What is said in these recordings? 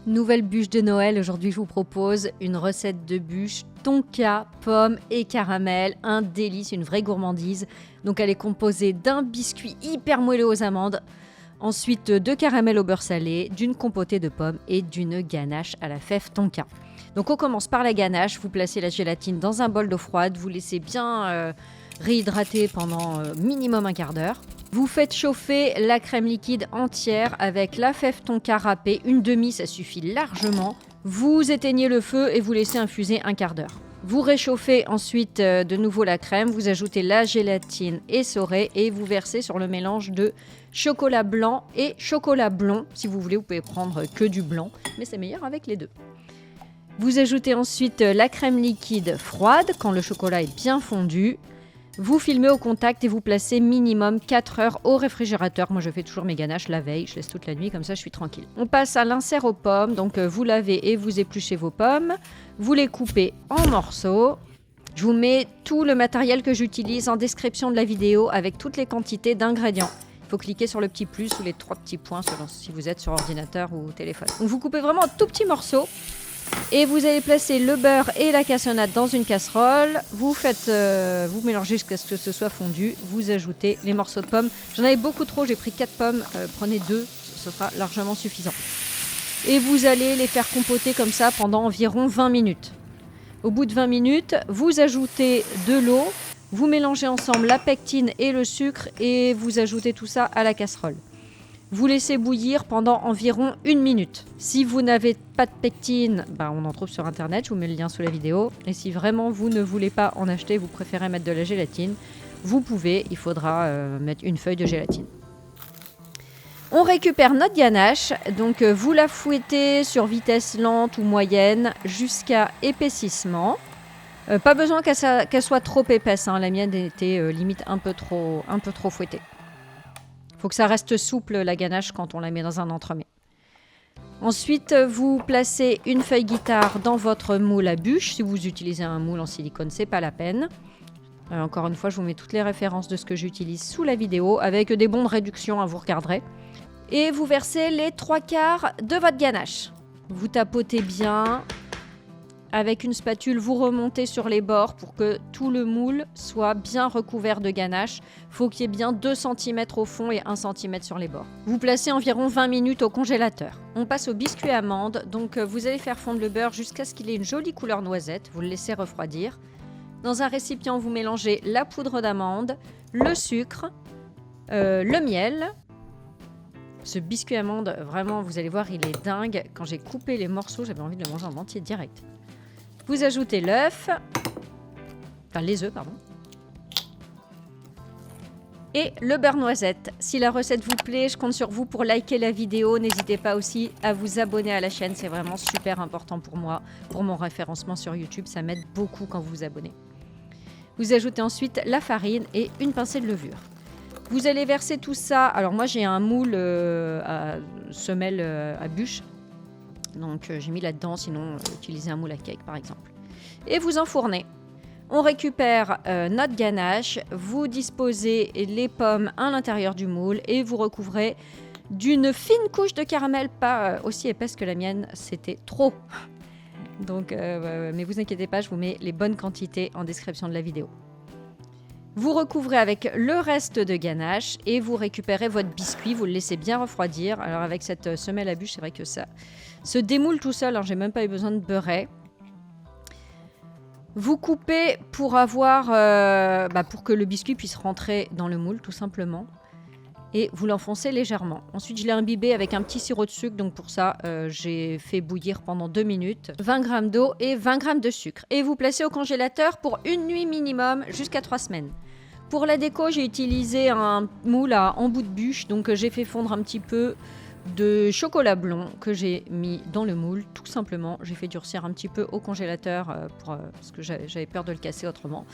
Nouvelle bûche de Noël, aujourd'hui je vous propose une recette de bûche tonka, pommes et caramel, un délice, une vraie gourmandise. Donc elle est composée d'un biscuit hyper moelleux aux amandes, ensuite de caramel au beurre salé, d'une compotée de pommes et d'une ganache à la fève tonka. Donc on commence par la ganache, vous placez la gélatine dans un bol d'eau froide, vous laissez bien réhydrater pendant minimum un quart d'heure. Vous faites chauffer la crème liquide entière avec la fève tonka râpée, une demi, ça suffit largement. Vous éteignez le feu et vous laissez infuser un quart d'heure. Vous réchauffez ensuite de nouveau la crème, vous ajoutez la gélatine essorée et vous versez sur le mélange de chocolat blanc et chocolat blond. Si vous voulez, vous pouvez prendre que du blanc, mais c'est meilleur avec les deux. Vous ajoutez ensuite la crème liquide froide quand le chocolat est bien fondu. Vous filmez au contact et vous placez minimum 4 heures au réfrigérateur. Moi, je fais toujours mes ganaches la veille. Je laisse toute la nuit, comme ça, je suis tranquille. On passe à l'insert aux pommes. Donc, vous lavez et vous épluchez vos pommes. Vous les coupez en morceaux. Je vous mets tout le matériel que j'utilise en description de la vidéo avec toutes les quantités d'ingrédients. Il faut cliquer sur le petit plus ou les 3 petits points selon si vous êtes sur ordinateur ou téléphone. Donc, vous coupez vraiment en tout petits morceaux. Et vous allez placer le beurre et la cassonade dans une casserole. Vous mélangez jusqu'à ce que ce soit fondu. Vous ajoutez les morceaux de pommes. J'en avais beaucoup trop, j'ai pris 4 pommes. Prenez 2, ce sera largement suffisant. Et vous allez les faire compoter comme ça pendant environ 20 minutes. Au bout de 20 minutes, vous ajoutez de l'eau. Vous mélangez ensemble la pectine et le sucre et vous ajoutez tout ça à la casserole. Vous laissez bouillir pendant environ 1 minute. Si vous n'avez pas de pectine, on en trouve sur internet, je vous mets le lien sous la vidéo. Et si vraiment vous ne voulez pas en acheter, vous préférez mettre de la gélatine, vous pouvez, il faudra mettre une feuille de gélatine. On récupère notre ganache, donc vous la fouettez sur vitesse lente ou moyenne jusqu'à épaississement. Pas besoin qu'elle soit trop épaisse, hein. La mienne était limite un peu trop fouettée. Il faut que ça reste souple, la ganache, quand on la met dans un entremets. Ensuite, vous placez une feuille guitare dans votre moule à bûche. Si vous utilisez un moule en silicone, c'est pas la peine. Encore une fois, je vous mets toutes les références de ce que j'utilise sous la vidéo, avec des bons de réduction, hein, vous regarderez. Et vous versez les 3/4 de votre ganache. Vous tapotez bien. Avec une spatule, vous remontez sur les bords pour que tout le moule soit bien recouvert de ganache. Il faut qu'il y ait bien 2 cm au fond et 1 cm sur les bords. Vous placez environ 20 minutes au congélateur. On passe au biscuit amande. Donc vous allez faire fondre le beurre jusqu'à ce qu'il ait une jolie couleur noisette. Vous le laissez refroidir. Dans un récipient, vous mélangez la poudre d'amande, le sucre, le miel. Ce biscuit amande, vraiment, vous allez voir, il est dingue. Quand j'ai coupé les morceaux, j'avais envie de le manger en entier direct. Vous ajoutez l'œuf, enfin les œufs, pardon, et le beurre noisette. Si la recette vous plaît, je compte sur vous pour liker la vidéo. N'hésitez pas aussi à vous abonner à la chaîne, c'est vraiment super important pour moi, pour mon référencement sur YouTube. Ça m'aide beaucoup quand vous vous abonnez. Vous ajoutez ensuite la farine et une pincée de levure. Vous allez verser tout ça. Alors moi j'ai un moule à semelle à bûche. Donc j'ai mis là-dedans, sinon utilisez un moule à cake par exemple. Et vous enfournez. On récupère notre ganache, vous disposez les pommes à l'intérieur du moule et vous recouvrez d'une fine couche de caramel, pas aussi épaisse que la mienne, c'était trop. Donc, mais vous inquiétez pas, je vous mets les bonnes quantités en description de la vidéo. Vous recouvrez avec le reste de ganache et vous récupérez votre biscuit, vous le laissez bien refroidir. Alors avec cette semelle à bûche, c'est vrai que ça se démoule tout seul, hein, j'ai même pas eu besoin de beurrer. Vous coupez pour avoir, pour que le biscuit puisse rentrer dans le moule tout simplement. Et vous l'enfoncez légèrement. Ensuite, je l'ai imbibé avec un petit sirop de sucre. Donc pour ça, j'ai fait bouillir pendant 2 minutes. 20 g d'eau et 20 g de sucre. Et vous placez au congélateur pour 1 nuit minimum jusqu'à 3 semaines. Pour la déco, j'ai utilisé un moule à embout de bûche. Donc j'ai fait fondre un petit peu de chocolat blond que j'ai mis dans le moule. Tout simplement, j'ai fait durcir un petit peu au congélateur parce que j'avais peur de le casser autrement.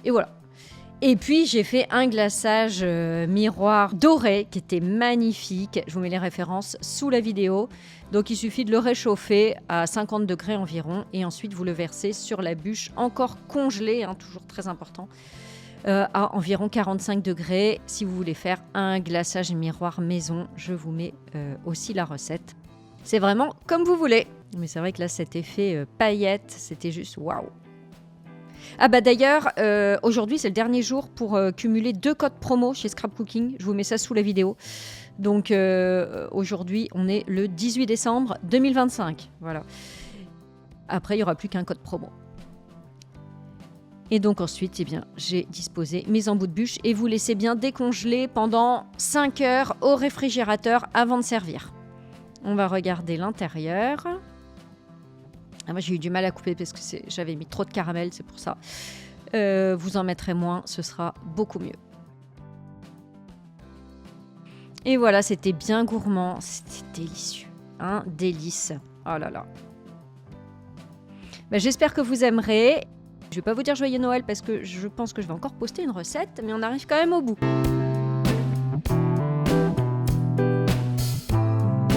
Et voilà. Et puis, j'ai fait un glaçage miroir doré qui était magnifique. Je vous mets les références sous la vidéo. Donc, il suffit de le réchauffer à 50 degrés environ. Et ensuite, vous le versez sur la bûche encore congelée, hein, toujours très important, à environ 45 degrés. Si vous voulez faire un glaçage miroir maison, je vous mets aussi la recette. C'est vraiment comme vous voulez. Mais c'est vrai que là, cet effet paillette, c'était juste waouh. Ah bah d'ailleurs, aujourd'hui, c'est le dernier jour pour cumuler 2 codes promo chez Scrap Cooking. Je vous mets ça sous la vidéo. Donc aujourd'hui, on est le 18 décembre 2025. Voilà. Après, il n'y aura plus qu'un code promo. Et donc ensuite, eh bien, j'ai disposé mes embouts de bûche et vous laissez bien décongeler pendant 5 heures au réfrigérateur avant de servir. On va regarder l'intérieur. Ah, moi, j'ai eu du mal à couper parce que j'avais mis trop de caramel, c'est pour ça. Vous en mettrez moins, ce sera beaucoup mieux. Et voilà, c'était bien gourmand, c'était délicieux. Un délice. Oh là là. J'espère que vous aimerez. Je ne vais pas vous dire joyeux Noël parce que je pense que je vais encore poster une recette, mais on arrive quand même au bout.